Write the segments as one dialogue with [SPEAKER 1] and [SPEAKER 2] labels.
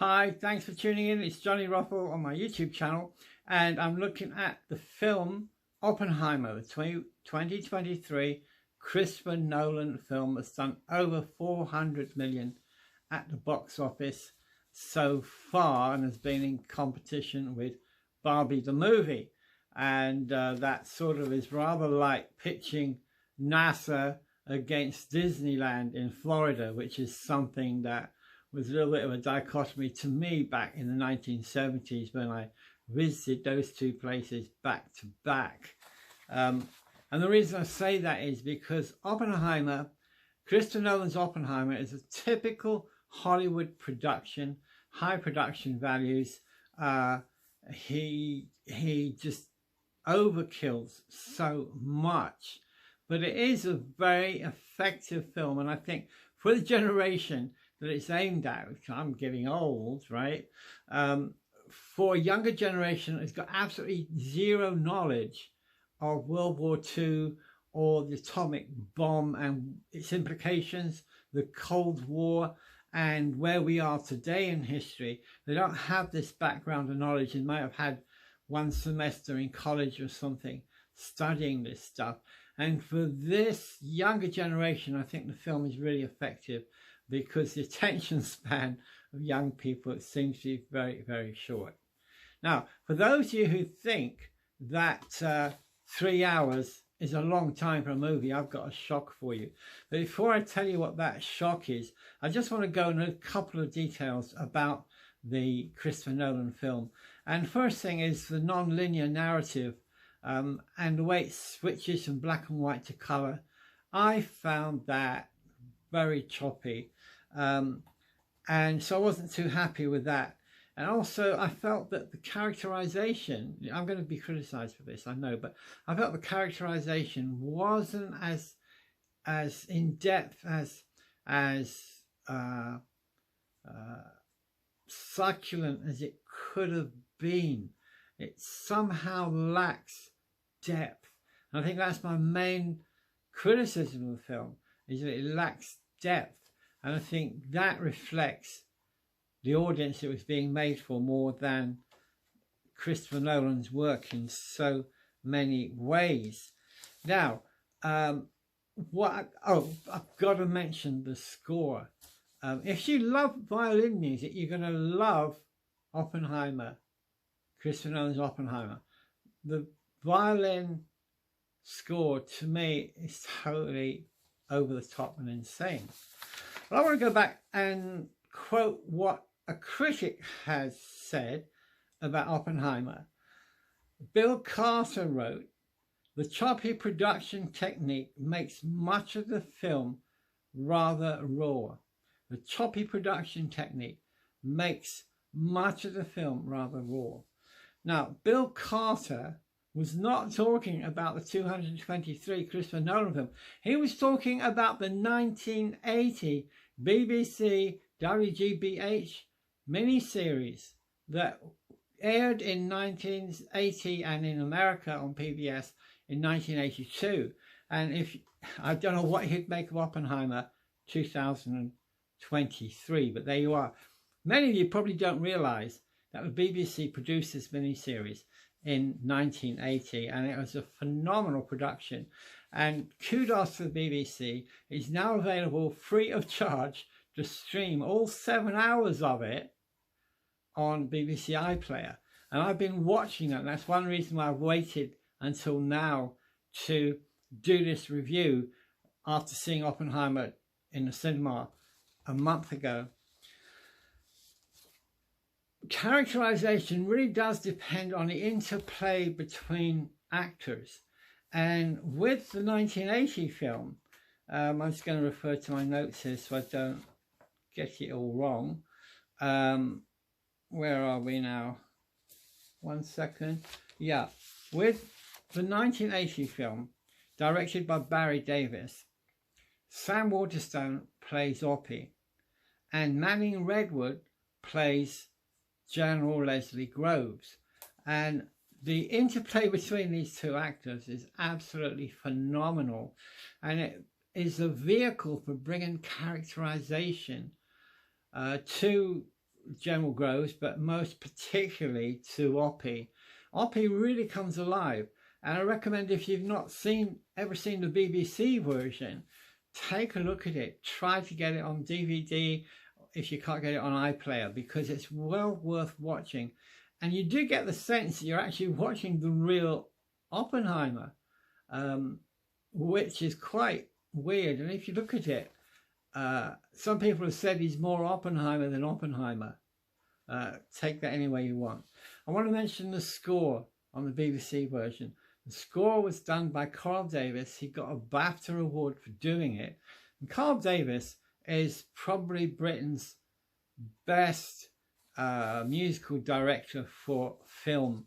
[SPEAKER 1] Hi, thanks for tuning in. It's Johnny Ruffle on my YouTube channel, and I'm looking at the film Oppenheimer, the 2023 Christopher Nolan film that's done over 400 million at the box office so far and has been in competition with Barbie the movie. And that sort of is rather like pitching NASA against Disneyland in Florida, which is something that was a little bit of a dichotomy to me back in the 1970s when I visited those two places back to back. And the reason I say that is because Oppenheimer, Christopher Nolan's Oppenheimer, is a typical Hollywood production, high production values. He just overkills so much, but it is a very effective film, and I think for the generation that it's aimed at, I'm getting old, right? For a younger generation, it's got absolutely zero knowledge of World War II or the atomic bomb and its implications, the Cold War, and where we are today in history. They don't have this background of knowledge. They might have had one semester in college or something studying this stuff. And for this younger generation, I think the film is really effective, because the attention span of young people, it seems to be very, very short. Now, for those of you who think that 3 hours is a long time for a movie, I've got a shock for you. But before I tell you what that shock is, I just want to go into a couple of details about the Christopher Nolan film. And first thing is the non-linear narrative and the way it switches from black and white to colour. I found that very choppy, and so I wasn't too happy with that. And also I felt that the characterization, I'm going to be criticized for this, I know, but I felt the characterization wasn't as in depth, as succulent as it could have been. It somehow lacks depth, and I think that's my main criticism of the film, is that it lacks depth. And I think that reflects the audience it was being made for more than Christopher Nolan's work in so many ways. Now, I've got to mention the score. If you love violin music, you're going to love Oppenheimer, Christopher Nolan's Oppenheimer. The violin score, to me, is totally over the top and insane. But I want to go back and quote what a critic has said about Oppenheimer. Bill Carter wrote, "The choppy production technique makes much of the film rather raw." The choppy production technique makes much of the film rather raw. Now, Bill Carter was not talking about the 223 Christopher Nolan film. He was talking about the 1980 BBC WGBH miniseries that aired in 1980 and in America on PBS in 1982. And I don't know what he'd make of Oppenheimer 2023, but there you are. Many of you probably don't realize that the BBC produced this miniseries in 1980, and it was a phenomenal production. And kudos to the BBC. It's now available free of charge to stream all 7 hours of it on BBC iPlayer. And I've been watching that, and that's one reason why I've waited until now to do this review after seeing Oppenheimer in the cinema a month ago. Characterization really does depend on the interplay between actors. And with the 1980 film, I'm just going to refer to my notes here so I don't get it all wrong. Where are we now? 1 second. Yeah, with the 1980 film, directed by Barry Davis, Sam Waterston plays Oppie, and Manning Redwood plays General Leslie Groves. And the interplay between these two actors is absolutely phenomenal, and it is a vehicle for bringing characterization to General Groves, but most particularly to Oppie. Oppie really comes alive, and I recommend, if you've not ever seen the BBC version, take a look at it. Try to get it on DVD if you can't get it on iPlayer, because it's well worth watching. And you do get the sense that you're actually watching the real Oppenheimer, which is quite weird. And if you look at it, some people have said he's more Oppenheimer than Oppenheimer. Take that any way you want. I want to mention the score on the BBC version. The score was done by Carl Davis. He got a BAFTA award for doing it. And Carl Davis is probably Britain's best musical director for film.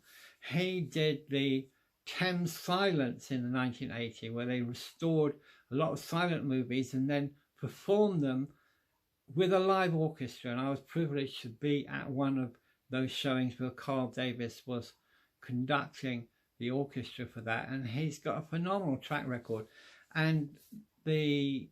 [SPEAKER 1] He did the Thames Silence in the 1980, where they restored a lot of silent movies and then performed them with a live orchestra. And I was privileged to be at one of those showings where Carl Davis was conducting the orchestra for that, and he's got a phenomenal track record. And the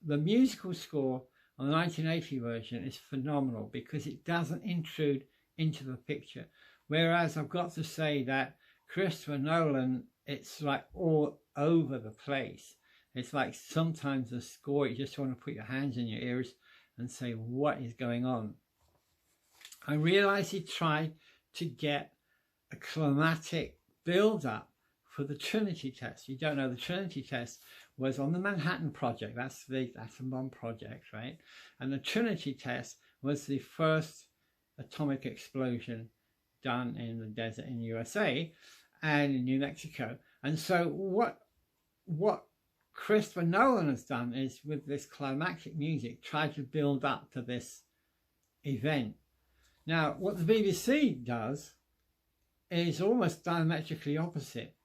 [SPEAKER 1] musical score on the 1980 version is phenomenal because it doesn't intrude into the picture, whereas I've got to say that Christopher Nolan, it's like all over the place. It's like sometimes the score, you just want to put your hands in your ears and say, what is going on? I realized he tried to get a climatic build-up for the Trinity test. You don't know, the Trinity test was on the Manhattan Project. That's the atom bomb project, right? And the Trinity test was the first atomic explosion done in the desert in USA and in New Mexico. And so what Christopher Nolan has done is, with this climactic music, try to build up to this event. Now, what the BBC does is almost diametrically opposite.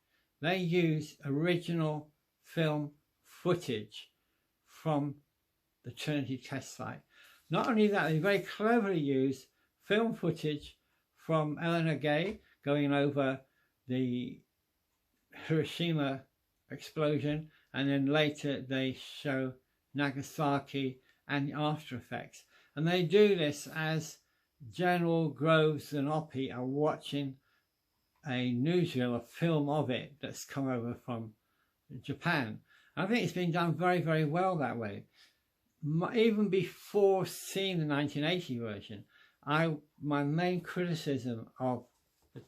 [SPEAKER 1] They use original film footage from the Trinity test site. Not only that, they very cleverly use film footage from Eleanor Gay going over the Hiroshima explosion, and then later they show Nagasaki and the after effects. And they do this as General Groves and Oppie are watching a newsreel, a film of it that's come over from Japan. I think it's been done very, very well that way. Even before seeing the 1980 version, my main criticism of the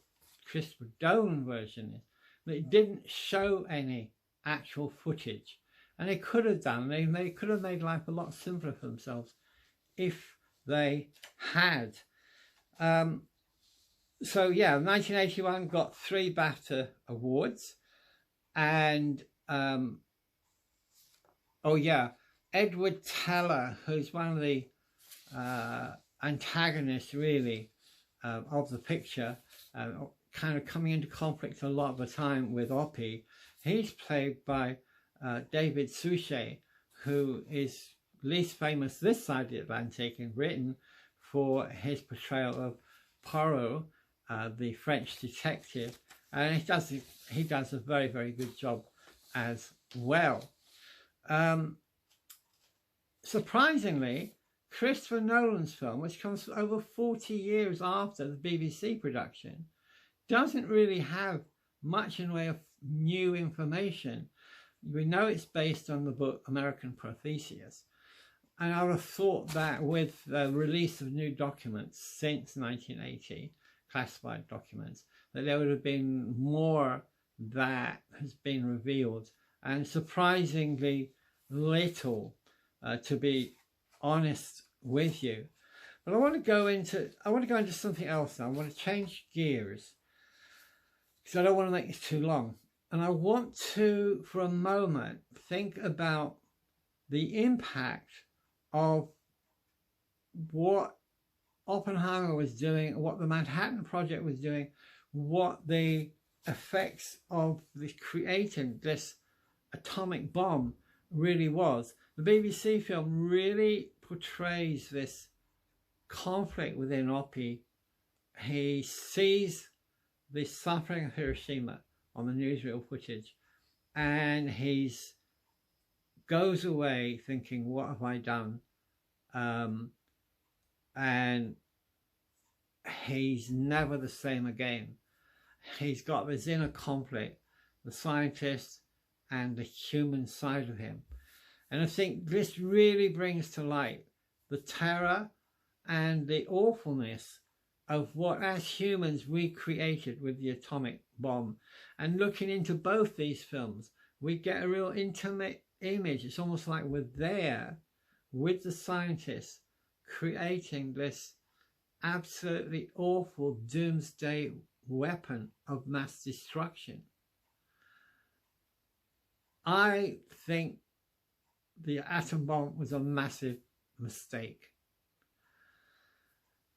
[SPEAKER 1] Christopher Nolan version is that it didn't show any actual footage. And they could have done, they could have made life a lot simpler for themselves if they had. So yeah, 1981 got 3 BAFTA awards, and oh yeah, Edward Teller, who's one of the antagonists really of the picture, kind of coming into conflict a lot of the time with Oppie. He's played by David Suchet, who is least famous this side of the Atlantic in Britain for his portrayal of Poirot, the French detective, and he does a very, very good job as well. Surprisingly, Christopher Nolan's film, which comes over 40 years after the BBC production, doesn't really have much in the way of new information. We know it's based on the book American Prometheus, and I would have thought that with the release of new documents since 1980, classified documents, that there would have been more that has been revealed, and surprisingly little, to be honest with you. But I want to go into something else now. I want to change gears because I don't want to make this too long, and I want to, for a moment, think about the impact of what Oppenheimer was doing, what the Manhattan Project was doing, what the effects of the creating this atomic bomb really was. The BBC film really portrays this conflict within Oppie. He sees the suffering of Hiroshima on the newsreel footage, and he goes away thinking, what have I done? And he's never the same again. He's got this inner conflict, the scientist and the human side of him. And I think this really brings to light the terror and the awfulness of what as humans we created with the atomic bomb. And looking into both these films, we get a real intimate image. It's almost like we're there with the scientists creating this absolutely awful doomsday weapon of mass destruction. I think the atom bomb was a massive mistake,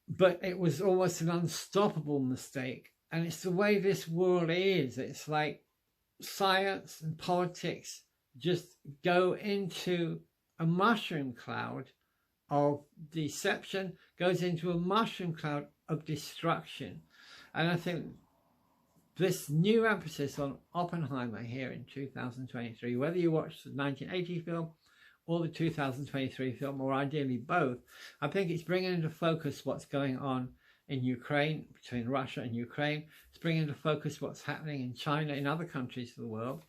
[SPEAKER 1] but it was almost an unstoppable mistake. And it's the way this world is. It's like science and politics just go into a mushroom cloud of deception, goes into a mushroom cloud of destruction. And I think this new emphasis on Oppenheimer here in 2023, whether you watch the 1980 film or the 2023 film, or ideally both, I think it's bringing into focus what's going on in Ukraine, between Russia and Ukraine. It's bringing into focus what's happening in China, in other countries of the world.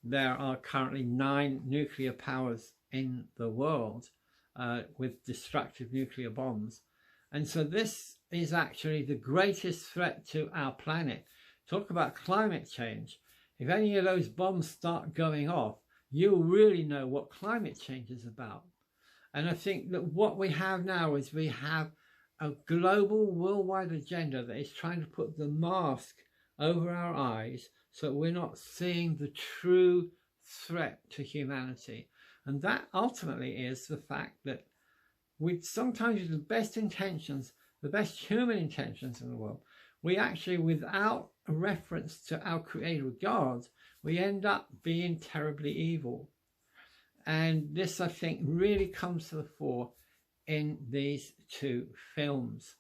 [SPEAKER 1] There are currently 9 nuclear powers in the world with destructive nuclear bombs. And so this is actually the greatest threat to our planet. Talk about climate change. If any of those bombs start going off, you'll really know what climate change is about. And I think that what we have now is we have a global worldwide agenda that is trying to put the mask over our eyes so we're not seeing the true threat to humanity. And that ultimately is the fact that sometimes with the best intentions, the best human intentions in the world, we actually, without a reference to our Creator God, we end up being terribly evil. And this, I think, really comes to the fore in these 2 films.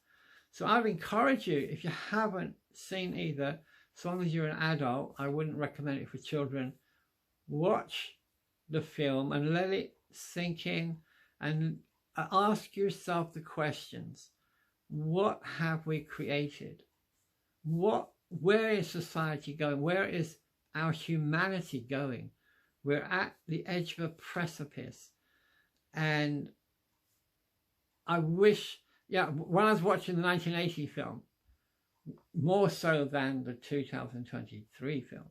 [SPEAKER 1] So I'd encourage you, if you haven't seen either, as long as you're an adult, I wouldn't recommend it for children. Watch the film and let it sink in and ask yourself the questions. What have we created? Where is society going? Where is our humanity going? We're at the edge of a precipice. And I wish, when I was watching the 1980 film, more so than the 2023 film,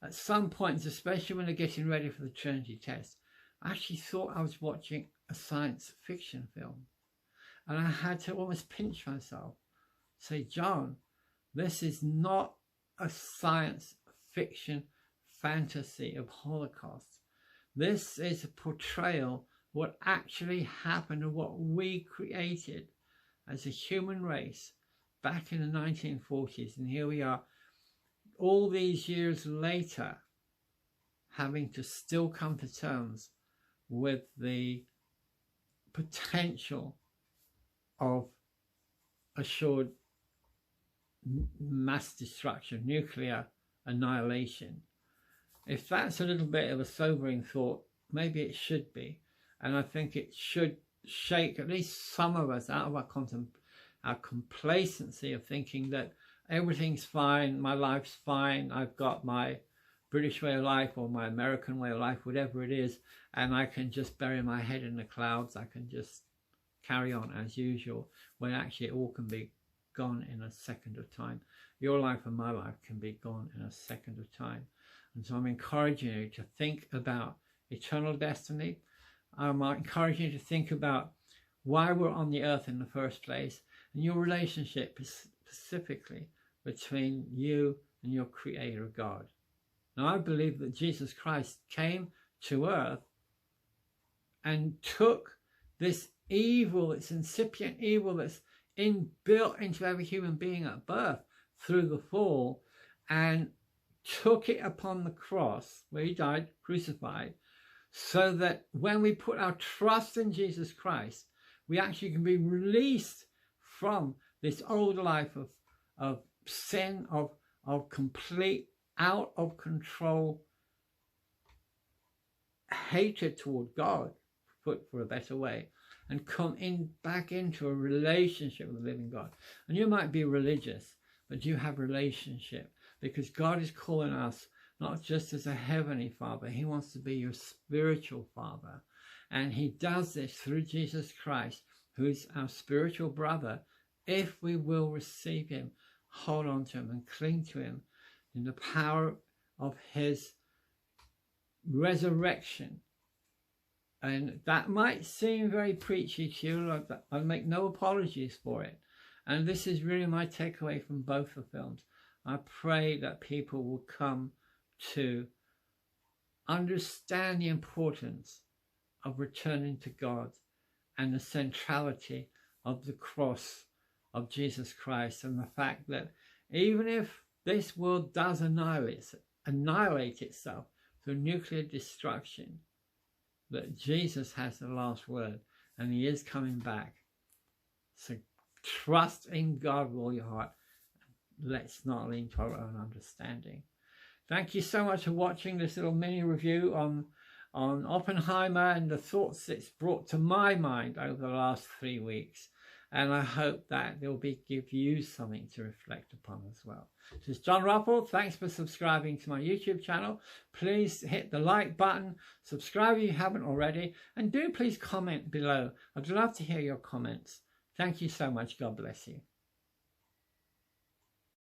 [SPEAKER 1] at some points, especially when they're getting ready for the Trinity test, I actually thought I was watching a science fiction film. And I had to almost pinch myself, say, John, this is not a science fiction fantasy of Holocaust. This is a portrayal of what actually happened and what we created as a human race back in the 1940s. And here we are, all these years later, having to still come to terms with the potential of assured mass destruction, nuclear annihilation. If that's a little bit of a sobering thought, maybe it should be. And I think it should shake at least some of us out of our complacency of thinking that everything's fine, my life's fine, I've got my British way of life or my American way of life, whatever it is, and I can just bury my head in the clouds, I can just carry on as usual, when actually it all can be gone in a second of time. Your life and my life can be gone in a second of time. And so I'm encouraging you to think about eternal destiny. I'm encouraging you to think about why we're on the earth in the first place, and your relationship specifically between you and your Creator God. Now, I believe that Jesus Christ came to earth and took this evil, this incipient evil that's inbuilt into every human being at birth through the fall, and took it upon the cross where he died, crucified, so that when we put our trust in Jesus Christ, we actually can be released from this old life of sin, of complete, out of control hatred toward God, put for a better way, and come back into a relationship with the living God. And you might be religious, but you have relationship, because God is calling us not just as a heavenly Father. He wants to be your spiritual Father. And he does this through Jesus Christ, who is our spiritual brother, if we will receive him, hold on to him and cling to him in the power of his resurrection. And that might seem very preachy to you. I make no apologies for it. And this is really my takeaway from both the films. I pray that people will come to understand the importance of returning to God and the centrality of the cross of Jesus Christ, and the fact that even if this world does annihilate itself through nuclear destruction, that Jesus has the last word and he is coming back. So trust in God with all your heart. Let's not lean to our own understanding. Thank you so much for watching this little mini review on Oppenheimer and the thoughts it's brought to my mind over the last 3 weeks. And I hope that they'll give you something to reflect upon as well. This is John Ruppel. Thanks for subscribing to my YouTube channel. Please hit the like button, subscribe if you haven't already, and do please comment below. I'd love to hear your comments. Thank you so much. God bless you.